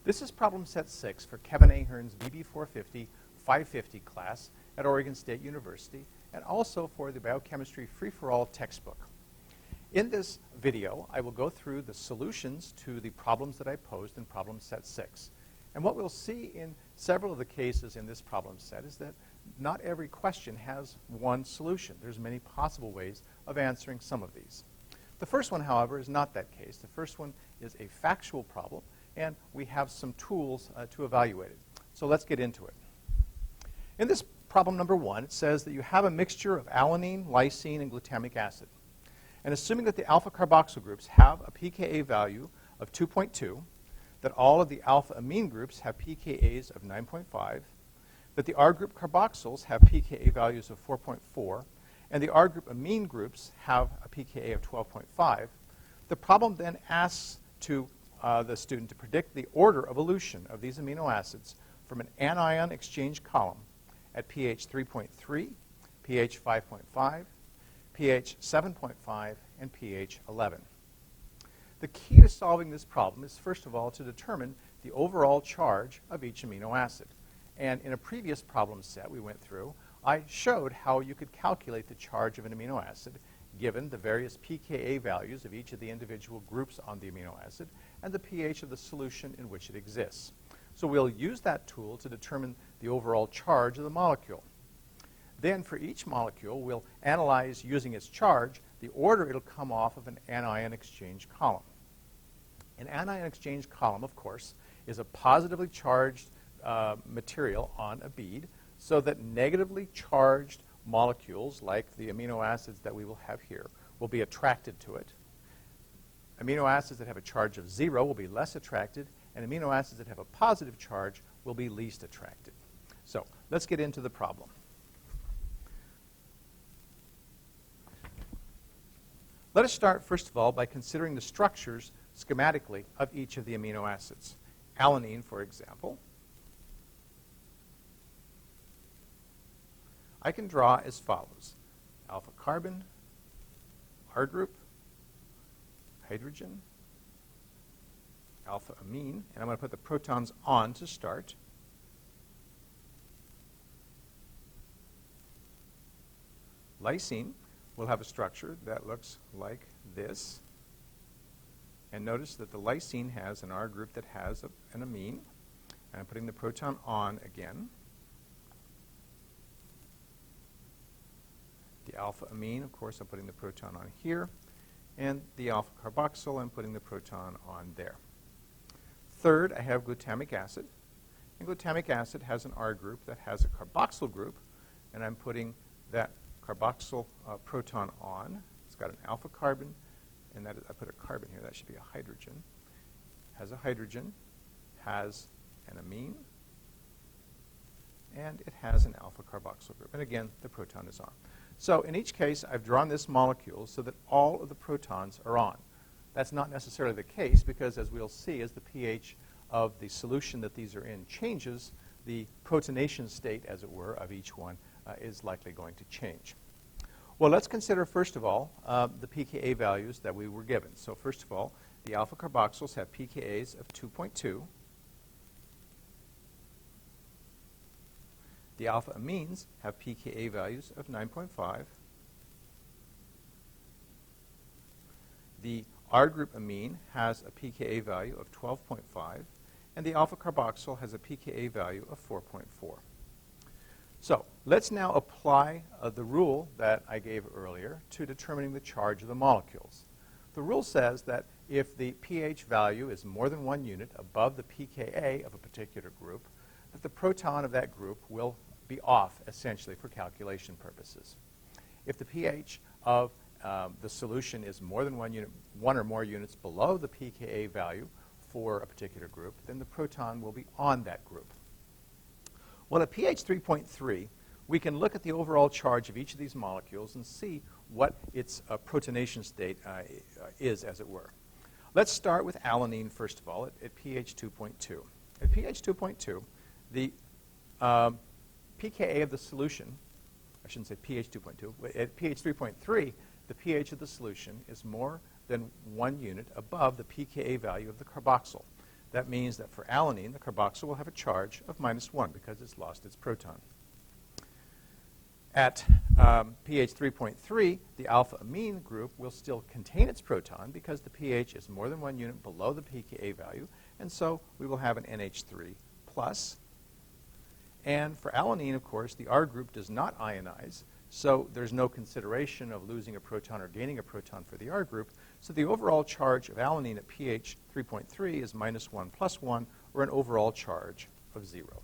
This is problem set 6 for Kevin Ahern's BB450 550 class at Oregon State University, and also for the Biochemistry Free-for-All textbook. In this video, I will go through the solutions to the problems that I posed in problem set 6. And what we'll see in several of the cases in this problem set is that not every question has one solution. There's many possible ways of answering some of these. The first one, however, is not that case. The first one is a factual problem, and we have some tools to evaluate it. So let's get into it. In this problem number 1, it says that you have a mixture of alanine, lysine, and glutamic acid. And assuming that the alpha carboxyl groups have a pKa value of 2.2, that all of the alpha amine groups have pKa's of 9.5, that the R group carboxyls have pKa values of 4.4, and the R group amine groups have a pKa of 12.5, the problem then asks the student to predict the order of elution of these amino acids from an anion exchange column at pH 3.3, pH 5.5, pH 7.5, and pH 11. The key to solving this problem is, first of all, to determine the overall charge of each amino acid. And in a previous problem set we went through, I showed how you could calculate the charge of an amino acid given the various pKa values of each of the individual groups on the amino acid and the pH of the solution in which it exists. So we'll use that tool to determine the overall charge of the molecule. Then for each molecule, we'll analyze, using its charge, the order it'll come off of an anion exchange column. An anion exchange column, of course, is a positively charged material on a bead, so that negatively charged molecules, like the amino acids that we will have here, will be attracted to it. Amino acids that have a charge of 0 will be less attracted, and amino acids that have a positive charge will be least attracted. So let's get into the problem. Let us start, first of all, by considering the structures schematically of each of the amino acids. Alanine, for example, I can draw as follows: alpha carbon, R group, hydrogen, alpha amine, and I'm going to put the protons on to start. Lysine will have a structure that looks like this. And notice that the lysine has an R group that has an amine. And I'm putting the proton on again. The alpha amine, of course, I'm putting the proton on here. And the alpha carboxyl, I'm putting the proton on there. Third, I have glutamic acid. And glutamic acid has an R group that has a carboxyl group. And I'm putting that carboxyl proton on. It's got an alpha carbon, and that is, I put a carbon here. That should be a hydrogen. Has a hydrogen, has an amine, and it has an alpha carboxyl group. And again, the proton is on. So in each case, I've drawn this molecule so that all of the protons are on. That's not necessarily the case because, as we'll see, as the pH of the solution that these are in changes, the protonation state, as it were, of each one is likely going to change. Well, let's consider, first of all, the pKa values that we were given. So first of all, the alpha carboxyls have pKa's of 2.2. The alpha amines have pKa values of 9.5. The R group amine has a pKa value of 12.5. And the alpha carboxyl has a pKa value of 4.4. So let's now apply the rule that I gave earlier to determining the charge of the molecules. The rule says that if the pH value is more than 1 unit above the pKa of a particular group, that the proton of that group will be off, essentially, for calculation purposes. If the pH of the solution is more than 1 or more units below the pKa value for a particular group, then the proton will be on that group. Well, at pH 3.3, we can look at the overall charge of each of these molecules and see what its protonation state is, as it were. Let's start with alanine, first of all, at pH 2.2. At pH 2.2, the pKa of the solution, I shouldn't say pH 2.2, at pH 3.3, the pH of the solution is more than 1 unit above the pKa value of the carboxyl. that means that for alanine, the carboxyl will have a charge of -1 because it's lost its proton. At pH 3.3, the alpha-amine group will still contain its proton because the pH is more than 1 unit below the pKa value, and so we will have an NH3+. And for alanine, of course, the R group does not ionize, so there's no consideration of losing a proton or gaining a proton for the R group. So the overall charge of alanine at pH 3.3 is -1 + 1, or an overall charge of 0.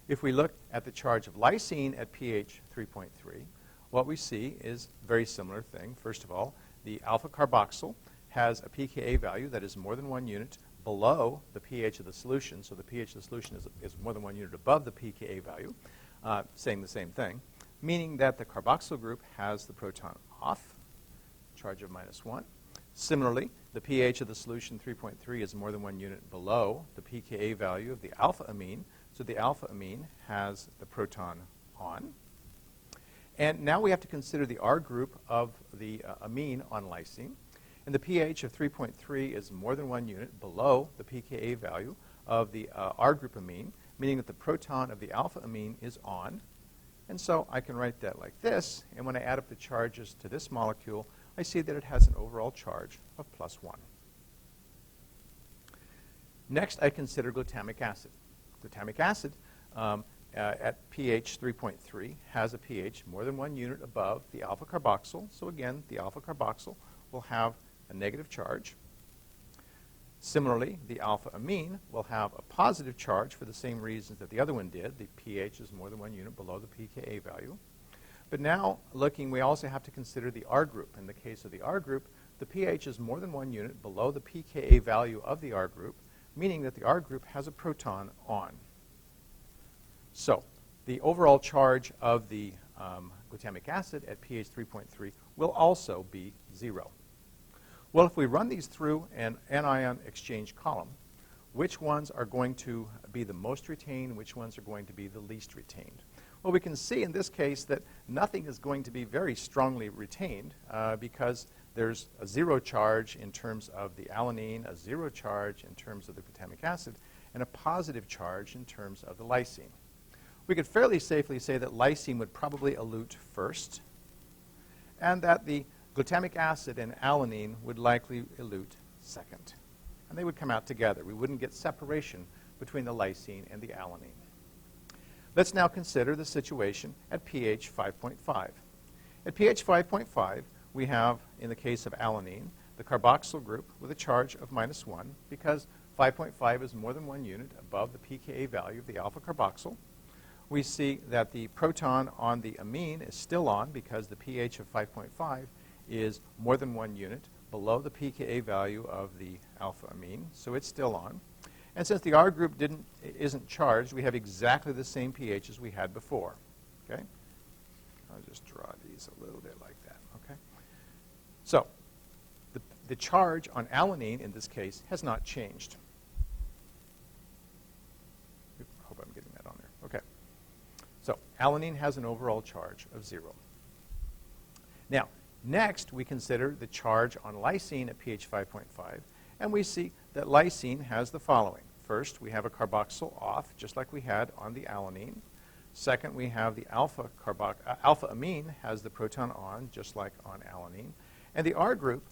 If we look at the charge of lysine at pH 3.3, what we see is a very similar thing. First of all, the alpha carboxyl has a pKa value that is more than 1 unit below the pH of the solution. So the pH of the solution is more than 1 unit above the pKa value, saying the same thing, meaning that the carboxyl group has the proton off, charge of -1. Similarly, the pH of the solution 3.3 is more than 1 unit below the pKa value of the alpha-amine, so the alpha-amine has the proton on. And now we have to consider the R group of the amine on lysine. And the pH of 3.3 is more than 1 unit below the pKa value of the R group amine, meaning that the proton of the alpha-amine is on. And so I can write that like this, and when I add up the charges to this molecule, I see that it has an overall charge of +1. Next, I consider glutamic acid. Glutamic acid at pH 3.3 has a pH more than 1 unit above the alpha carboxyl. So again, the alpha carboxyl will have a negative charge. Similarly, the alpha-amine will have a positive charge for the same reasons that the other one did. The pH is more than 1 unit below the pKa value. But now, we also have to consider the R group. In the case of the R group, the pH is more than 1 unit below the pKa value of the R group, meaning that the R group has a proton on. So the overall charge of the glutamic acid at pH 3.3 will also be 0. Well, if we run these through an anion exchange column, which ones are going to be the most retained, which ones are going to be the least retained? Well, we can see in this case that nothing is going to be very strongly retained because there's a 0 charge in terms of the alanine, a 0 charge in terms of the glutamic acid, and a positive charge in terms of the lysine. We could fairly safely say that lysine would probably elute first, and that the glutamic acid and alanine would likely elute second. And they would come out together. We wouldn't get separation between the lysine and the alanine. Let's now consider the situation at pH 5.5. At pH 5.5, we have, in the case of alanine, the carboxyl group with a charge of -1 because 5.5 is more than 1 unit above the pKa value of the alpha carboxyl. We see that the proton on the amine is still on because the pH of 5.5 is more than 1 unit below the pKa value of the alpha-amine, so it's still on. And since the R group isn't charged, we have exactly the same pH as we had before. Okay? I'll just draw these a little bit like that. Okay? So the charge on alanine in this case has not changed. I hope I'm getting that on there. Okay. So alanine has an overall charge of 0. Now, next, we consider the charge on lysine at pH 5.5, and we see that lysine has the following. First, we have a carboxyl off, just like we had on the alanine. Second, we have the alpha-amine has the proton on, just like on alanine. And the R group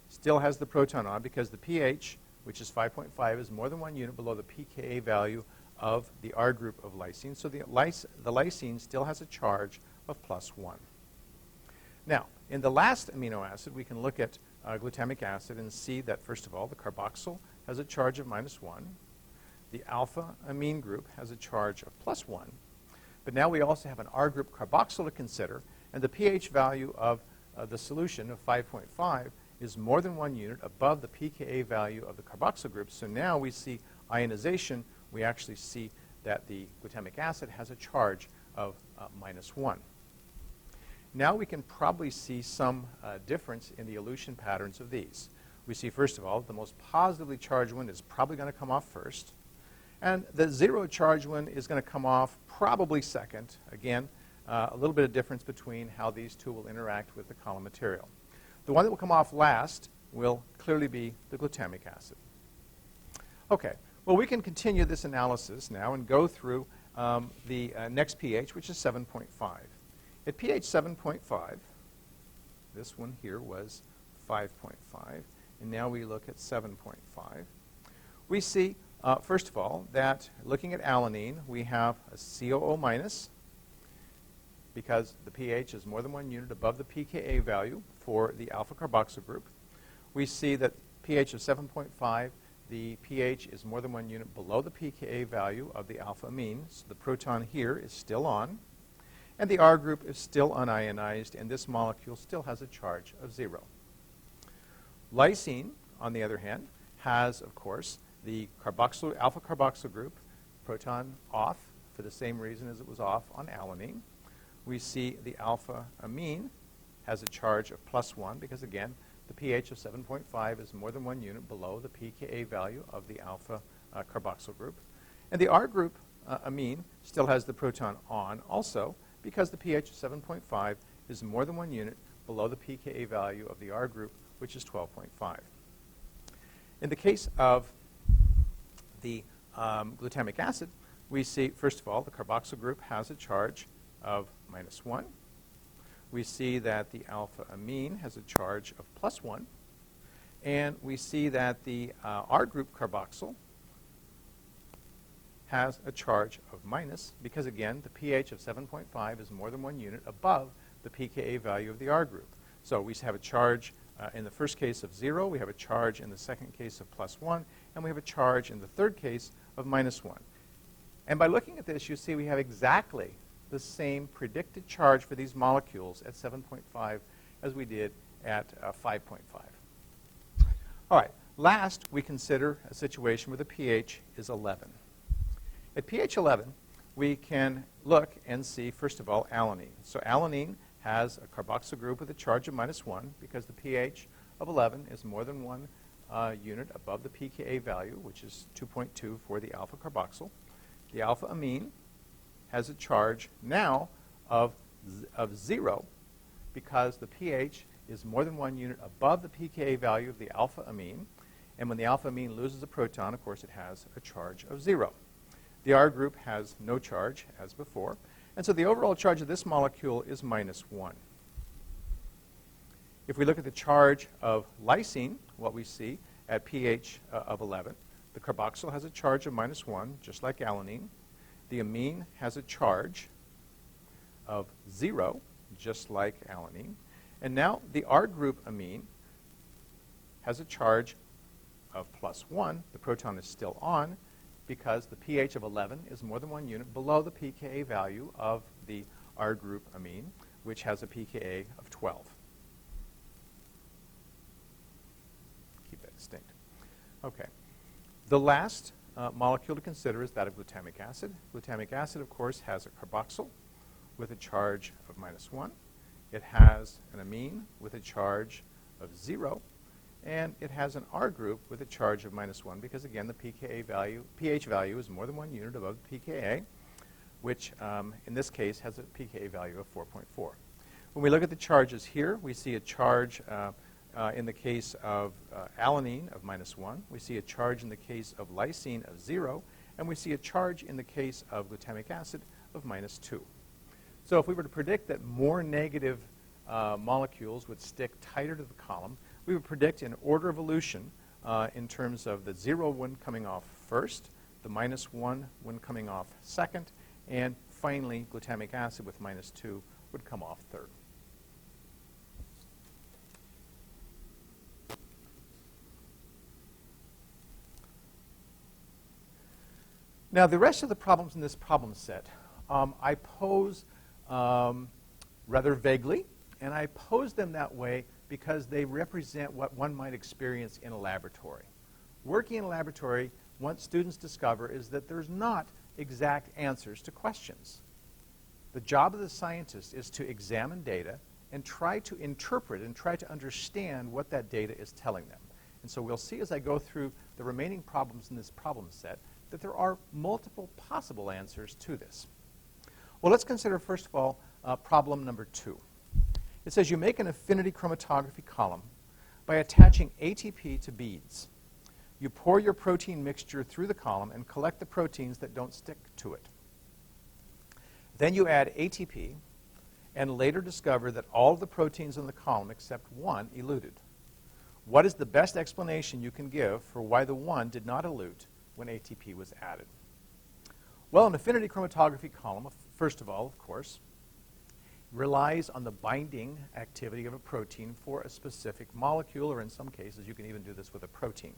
still has the proton on because the pH, which is 5.5, is more than 1 unit below the pKa value of the R group of lysine. So the lysine still has a charge of +1. Now, in the last amino acid, we can look at glutamic acid and see that, first of all, the carboxyl has a charge of -1. The alpha-amine group has a charge of +1. But now we also have an R group carboxyl to consider, and the pH value of the solution of 5.5 is more than 1 unit above the pKa value of the carboxyl group. So now we see ionization. We actually see that the glutamic acid has a charge of -1. Now we can probably see some difference in the elution patterns of these. We see, first of all, the most positively charged one is probably going to come off first. And the 0 charged one is going to come off probably second. Again, a little bit of difference between how these two will interact with the column material. The one that will come off last will clearly be the glutamic acid. Okay, well, we can continue this analysis now and go through the next pH, which is 7.5. At pH 7.5, this one here was 5.5, and now we look at 7.5. We see, first of all, that looking at alanine, we have a COO minus because the pH is more than 1 unit above the pKa value for the alpha carboxyl group. We see that pH of 7.5, the pH is more than 1 unit below the pKa value of the alpha amine, so the proton here is still on, and the R group is still unionized, and this molecule still has a charge of 0. Lysine, on the other hand, has, of course, the alpha carboxyl group, proton off for the same reason as it was off on alanine. We see the alpha amine has a charge of +1 because, again, the pH of 7.5 is more than 1 unit below the pKa value of the alpha carboxyl group. And the R group amine still has the proton on also because the pH of 7.5 is more than 1 unit below the pKa value of the R group, which is 12.5. In the case of the glutamic acid, we see, first of all, the carboxyl group has a charge of -1. We see that the alpha amine has a charge of +1. And we see that the R group carboxyl has a charge of minus because, again, the pH of 7.5 is more than 1 unit above the pKa value of the R group. So we have a charge in the first case of 0, we have a charge in the second case of +1, and we have a charge in the third case of -1. And by looking at this, you see we have exactly the same predicted charge for these molecules at 7.5 as we did at 5.5. All right, last we consider a situation where the pH is 11. At pH 11, we can look and see, first of all, alanine. So alanine has a carboxyl group with a charge of -1 because the pH of 11 is more than 1 unit above the pKa value, which is 2.2 for the alpha carboxyl. The alpha amine has a charge now of 0 because the pH is more than 1 unit above the pKa value of the alpha amine. And when the alpha amine loses a proton, of course, it has a charge of 0. The R group has no charge, as before. And so the overall charge of this molecule is -1. If we look at the charge of lysine, what we see at pH of 11, the carboxyl has a charge of -1, just like alanine. The amine has a charge of 0, just like alanine. And now the R group amine has a charge of +1. The proton is still on because the pH of 11 is more than 1 unit below the pKa value of the R group amine, which has a pKa of 12. Keep that distinct. Okay. The last molecule to consider is that of glutamic acid. Glutamic acid, of course, has a carboxyl with a charge of -1. It has an amine with a charge of 0. And it has an R group with a charge of -1 because, again, the pH value is more than 1 unit above the pKa, which in this case has a pKa value of 4.4. When we look at the charges here, we see a charge in the case of alanine of -1. We see a charge in the case of lysine of 0. And we see a charge in the case of glutamic acid of -2. So if we were to predict that more negative molecules would stick tighter to the column, we would predict an order of evolution in terms of the 0 one coming off first, the -1 one coming off second, and finally glutamic acid with -2 would come off third. Now, the rest of the problems in this problem set I pose rather vaguely, and I pose them that way because they represent what one might experience in a laboratory. Working in a laboratory, what students discover is that there's not exact answers to questions. The job of the scientist is to examine data and try to interpret and try to understand what that data is telling them. And so we'll see as I go through the remaining problems in this problem set that there are multiple possible answers to this. Well, let's consider, first of all, problem number 2. It says you make an affinity chromatography column by attaching ATP to beads. You pour your protein mixture through the column and collect the proteins that don't stick to it. Then you add ATP and later discover that all of the proteins in the column except one eluded. What is the best explanation you can give for why the one did not elute when ATP was added? Well, an affinity chromatography column, first of all, of course, relies on the binding activity of a protein for a specific molecule, or in some cases, you can even do this with a protein.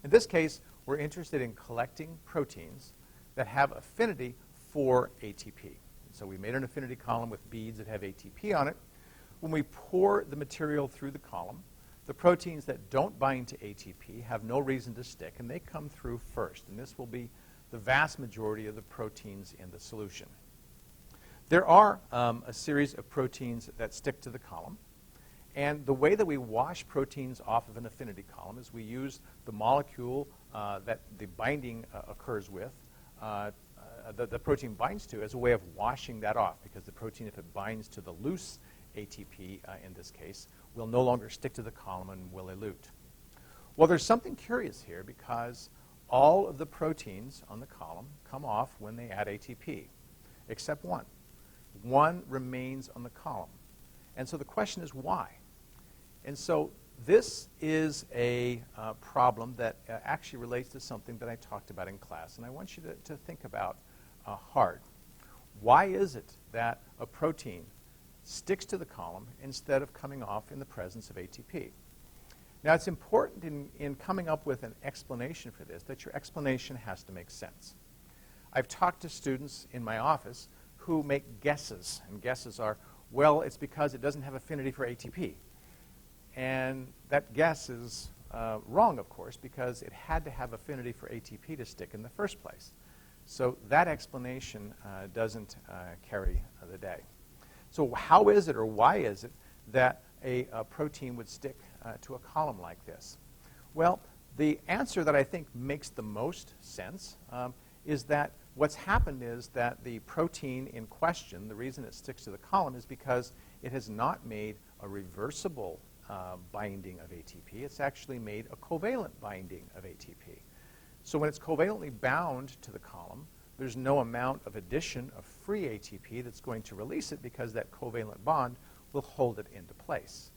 In this case, we're interested in collecting proteins that have affinity for ATP. So we made an affinity column with beads that have ATP on it. When we pour the material through the column, the proteins that don't bind to ATP have no reason to stick, and they come through first. And this will be the vast majority of the proteins in the solution. There are a series of proteins that stick to the column. And the way that we wash proteins off of an affinity column is we use the molecule that the binding occurs with, the protein binds to, as a way of washing that off, because the protein, if it binds to the loose ATP in this case, will no longer stick to the column and will elute. Well, there's something curious here, because all of the proteins on the column come off when they add ATP, except one. One remains on the column. And so the question is why? And so this is a problem that actually relates to something that I talked about in class, and I want you to think about hard. Why is it that a protein sticks to the column instead of coming off in the presence of ATP? Now, it's important in coming up with an explanation for this that your explanation has to make sense. I've talked to students in my office who make guesses, and guesses are, well, it's because it doesn't have affinity for ATP. And that guess is wrong, of course, because it had to have affinity for ATP to stick in the first place. So that explanation doesn't carry the day. So how is it, or why is it, that a protein would stick to a column like this? Well, the answer that I think makes the most sense is that what's happened is that the protein in question, the reason it sticks to the column is because it has not made a reversible binding of ATP. It's actually made a covalent binding of ATP. So when it's covalently bound to the column, there's no amount of addition of free ATP that's going to release it, because that covalent bond will hold it into place.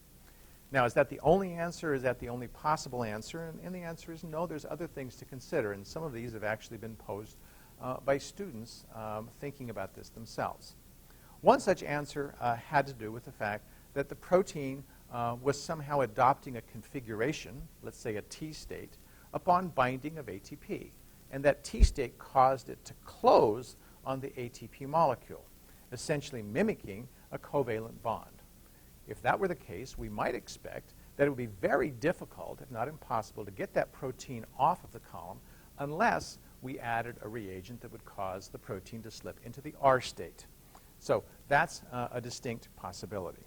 Now, is that the only answer? Is that the only possible answer? And the answer is no, there's other things to consider, and some of these have actually been posed by students thinking about this themselves. One such answer had to do with the fact that the protein was somehow adopting a configuration, let's say a T state, upon binding of ATP. And that T state caused it to close on the ATP molecule, essentially mimicking a covalent bond. If that were the case, we might expect that it would be very difficult, if not impossible, to get that protein off of the column unless we added a reagent that would cause the protein to slip into the R state. So that's a distinct possibility.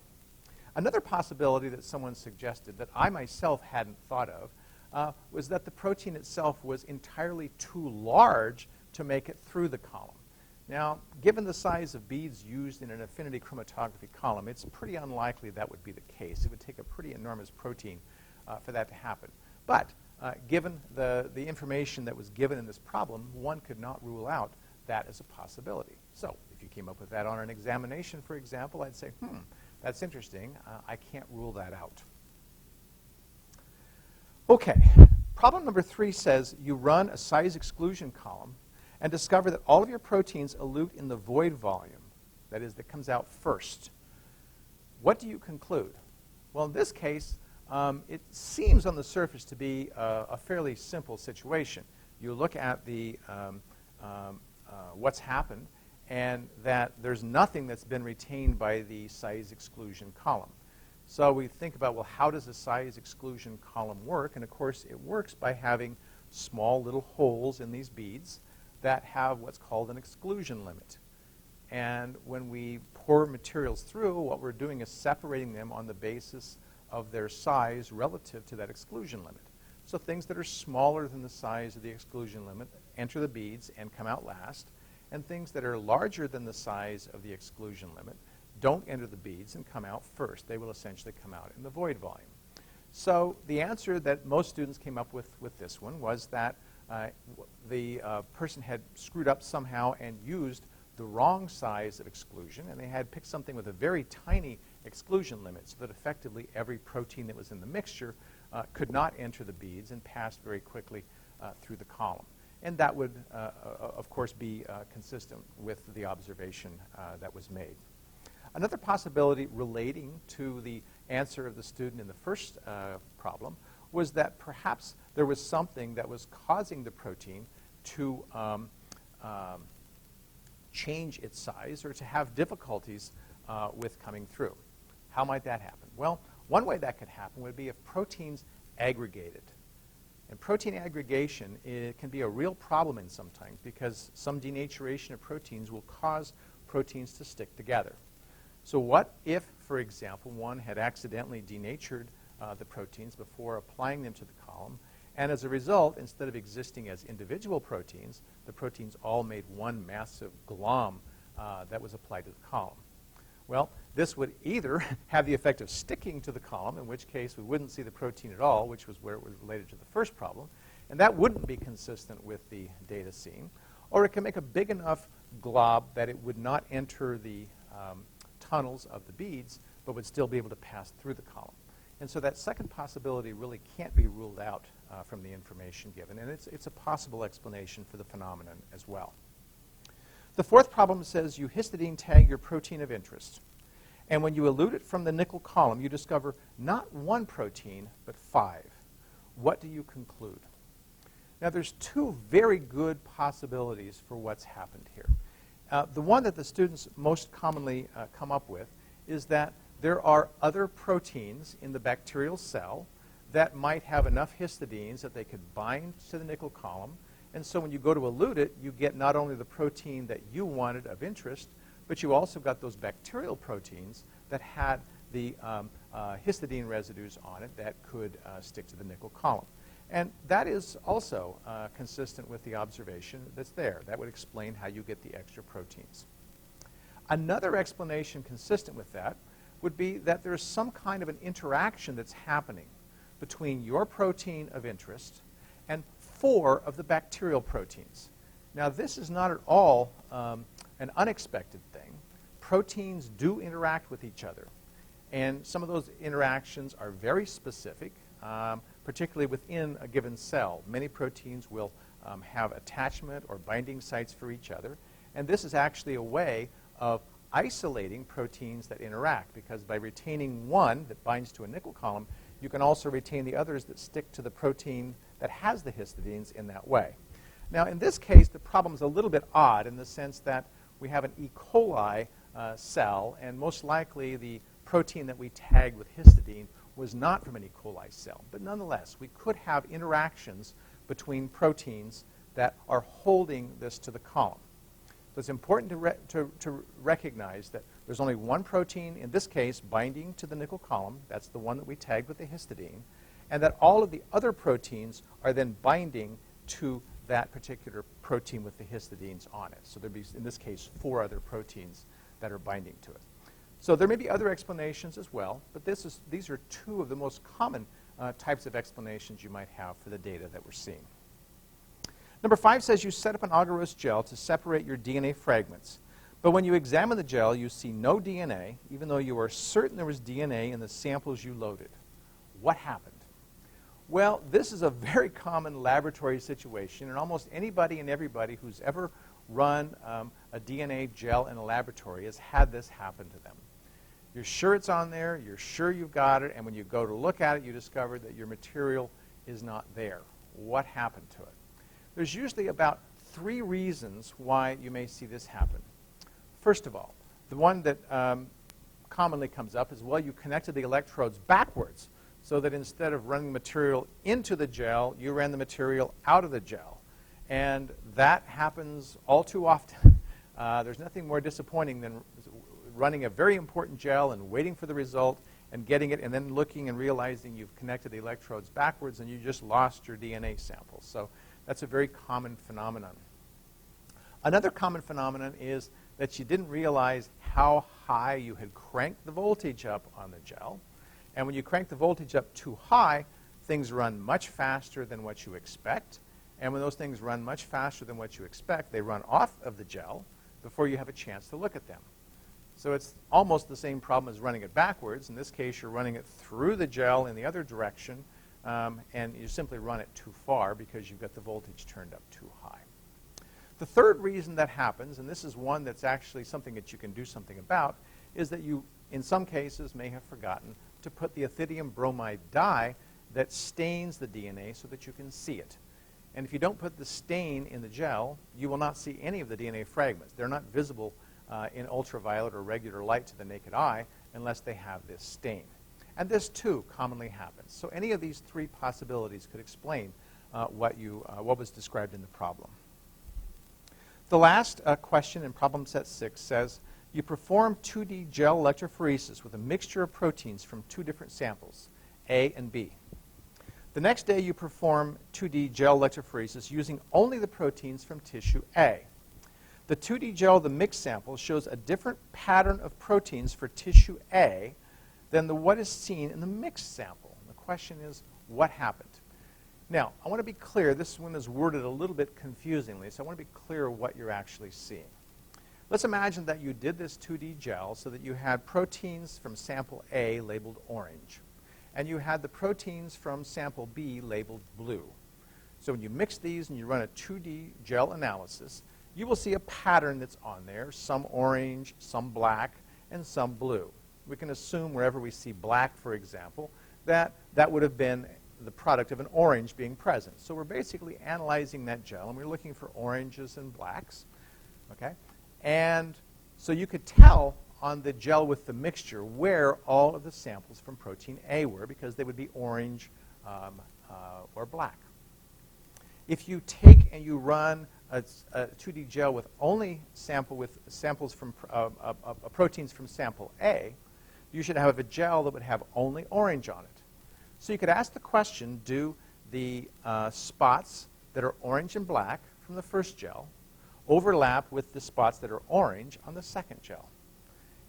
Another possibility that someone suggested that I myself hadn't thought of was that the protein itself was entirely too large to make it through the column. Now, given the size of beads used in an affinity chromatography column, it's pretty unlikely that would be the case. It would take a pretty enormous protein for that to happen. But given the information that was given in this problem, one could not rule out that as a possibility. So if you came up with that on an examination, for example, I'd say, that's interesting. I can't rule that out. Okay, problem number 3 says you run a size exclusion column and discover that all of your proteins elute in the void volume, that is, that comes out first. What do you conclude? Well, in this case, it seems on the surface to be a fairly simple situation. You look at the what's happened, and that there's nothing that's been retained by the size exclusion column. So we think about, well, how does a size exclusion column work? And of course, it works by having small little holes in these beads that have what's called an exclusion limit. And when we pour materials through, what we're doing is separating them on the basis of their size relative to that exclusion limit. So things that are smaller than the size of the exclusion limit enter the beads and come out last, and things that are larger than the size of the exclusion limit don't enter the beads and come out first. They will essentially come out in the void volume. So the answer that most students came up with this one was that the person had screwed up somehow and used the wrong size of exclusion, and they had picked something with a very tiny exclusion limit so that effectively every protein that was in the mixture could not enter the beads and passed very quickly through the column. And that would, of course, be consistent with the observation that was made. Another possibility relating to the answer of the student in the first problem was that perhaps there was something that was causing the protein to change its size or to have difficulties with coming through. How might that happen? Well, one way that could happen would be if proteins aggregated. And protein aggregation can be a real problem in sometimes because some denaturation of proteins will cause proteins to stick together. So what if, for example, one had accidentally denatured the proteins before applying them to the column, and as a result, instead of existing as individual proteins, the proteins all made one massive glom that was applied to the column? Well, this would either have the effect of sticking to the column, in which case we wouldn't see the protein at all, which was where it was related to the first problem, and that wouldn't be consistent with the data seen, or it can make a big enough glob that it would not enter the tunnels of the beads, but would still be able to pass through the column. And so that second possibility really can't be ruled out from the information given, and it's a possible explanation for the phenomenon as well. The fourth problem says you histidine tag your protein of interest, and when you elute it from the nickel column, you discover not one protein, but 5. What do you conclude? Now, there's two very good possibilities for what's happened here. The one that the students most commonly come up with is that there are other proteins in the bacterial cell that might have enough histidines that they could bind to the nickel column. And so when you go to elute it, you get not only the protein that you wanted of interest, but you also got those bacterial proteins that had the histidine residues on it that could stick to the nickel column. And that is also consistent with the observation that's there. That would explain how you get the extra proteins. Another explanation consistent with that would be that there's some kind of an interaction that's happening between your protein of interest and 4 of the bacterial proteins. Now, this is not at all an unexpected thing. Proteins do interact with each other, and some of those interactions are very specific, particularly within a given cell. Many proteins will have attachment or binding sites for each other, and this is actually a way of isolating proteins that interact, because by retaining one that binds to a nickel column, you can also retain the others that stick to the protein that has the histidines in that way. Now, in this case, the problem is a little bit odd in the sense that we have an E. coli cell, and most likely the protein that we tagged with histidine was not from an E. coli cell. But nonetheless, we could have interactions between proteins that are holding this to the column. So it's important to recognize that there's only one protein, in this case, binding to the nickel column. That's the one that we tagged with the histidine. And that all of the other proteins are then binding to that particular protein with the histidines on it. So there'd be, in this case, 4 other proteins that are binding to it. So there may be other explanations as well, but these are 2 of the most common types of explanations you might have for the data that we're seeing. Number 5 says you set up an agarose gel to separate your DNA fragments. But when you examine the gel, you see no DNA, even though you are certain there was DNA in the samples you loaded. What happened? Well, this is a very common laboratory situation, and almost anybody and everybody who's ever run a DNA gel in a laboratory has had this happen to them. You're sure it's on there, you're sure you've got it, and when you go to look at it, you discover that your material is not there. What happened to it? There's usually about 3 reasons why you may see this happen. First of all, the one that commonly comes up is, well, you connected the electrodes backwards, so that instead of running material into the gel, you ran the material out of the gel. And that happens all too often. There's nothing more disappointing than running a very important gel and waiting for the result and getting it and then looking and realizing you've connected the electrodes backwards and you just lost your DNA sample. So that's a very common phenomenon. Another common phenomenon is that you didn't realize how high you had cranked the voltage up on the gel. And when you crank the voltage up too high, things run much faster than what you expect. And when those things run much faster than what you expect, they run off of the gel before you have a chance to look at them. So it's almost the same problem as running it backwards. In this case, you're running it through the gel in the other direction, and you simply run it too far because you've got the voltage turned up too high. The third reason that happens, and this is one that's actually something that you can do something about, is that you, in some cases, may have forgotten to put the ethidium bromide dye that stains the DNA so that you can see it. And if you don't put the stain in the gel, you will not see any of the DNA fragments. They're not visible in ultraviolet or regular light to the naked eye unless they have this stain. And this, too, commonly happens. So any of these three possibilities could explain what was described in the problem. The last question in problem set 6 says, you perform 2D gel electrophoresis with a mixture of proteins from two different samples, A and B. The next day, you perform 2D gel electrophoresis using only the proteins from tissue A. The 2D gel, the mixed sample, shows a different pattern of proteins for tissue A than what is seen in the mixed sample. The question is, what happened? Now, I want to be clear. This one is worded a little bit confusingly, so I want to be clear what you're actually seeing. Let's imagine that you did this 2D gel so that you had proteins from sample A labeled orange, and you had the proteins from sample B labeled blue. So when you mix these and you run a 2D gel analysis, you will see a pattern that's on there, some orange, some black, and some blue. We can assume wherever we see black, for example, that would have been the product of an orange being present. So we're basically analyzing that gel, and we're looking for oranges and blacks. Okay? And so you could tell on the gel with the mixture where all of the samples from protein A were, because they would be orange or black. If you take and you run a 2D gel with only samples from proteins from sample A, you should have a gel that would have only orange on it. So you could ask the question, do the spots that are orange and black from the first gel overlap with the spots that are orange on the second gel?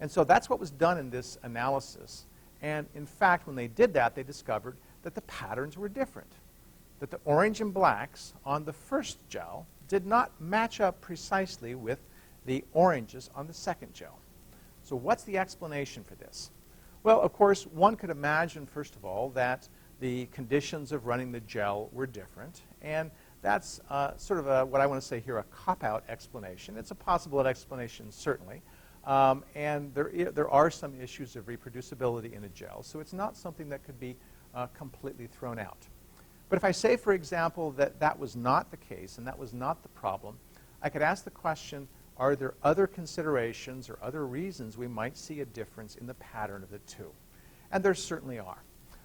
And so that's what was done in this analysis. And in fact, when they did that, they discovered that the patterns were different, that the orange and blacks on the first gel did not match up precisely with the oranges on the second gel. So what's the explanation for this? Well, of course, one could imagine, first of all, that the conditions of running the gel were different. And that's sort of what I want to say here, a cop-out explanation. It's a possible explanation, certainly. And there are some issues of reproducibility in a gel. So it's not something that could be completely thrown out. But if I say, for example, that that was not the case and that was not the problem, I could ask the question, are there other considerations or other reasons we might see a difference in the pattern of the two? And there certainly are.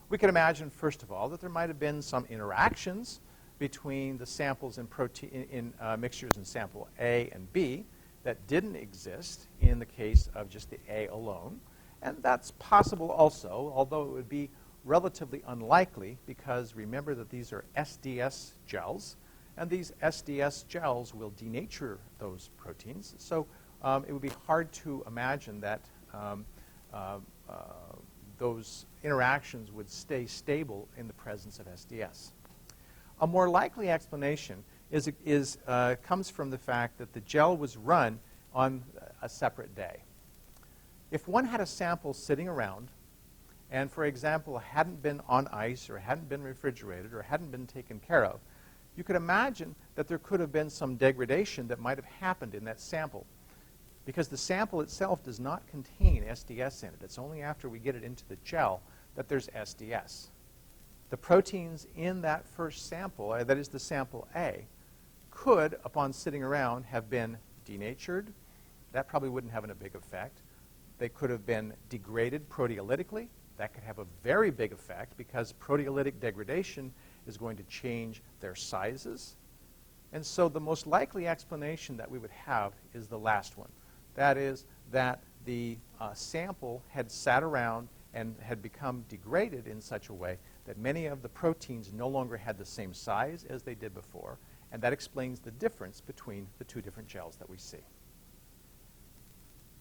We could imagine, first of all, that there might have been some interactions between the samples in mixtures in sample A and B that didn't exist in the case of just the A alone. And that's possible also, although it would be relatively unlikely, because remember that these are SDS gels, and these SDS gels will denature those proteins. So it would be hard to imagine that those interactions would stay stable in the presence of SDS. A more likely explanation comes from the fact that the gel was run on a separate day. If one had a sample sitting around and, for example, hadn't been on ice or hadn't been refrigerated or hadn't been taken care of, you could imagine that there could have been some degradation that might have happened in that sample, because the sample itself does not contain SDS in it. It's only after we get it into the gel that there's SDS. The proteins in that first sample, that is the sample A, could, upon sitting around, have been denatured. That probably wouldn't have a big effect. They could have been degraded proteolytically. That could have a very big effect, because proteolytic degradation is going to change their sizes. And so the most likely explanation that we would have is the last one. That is that the sample had sat around and had become degraded in such a way that many of the proteins no longer had the same size as they did before, and that explains the difference between the two different gels that we see.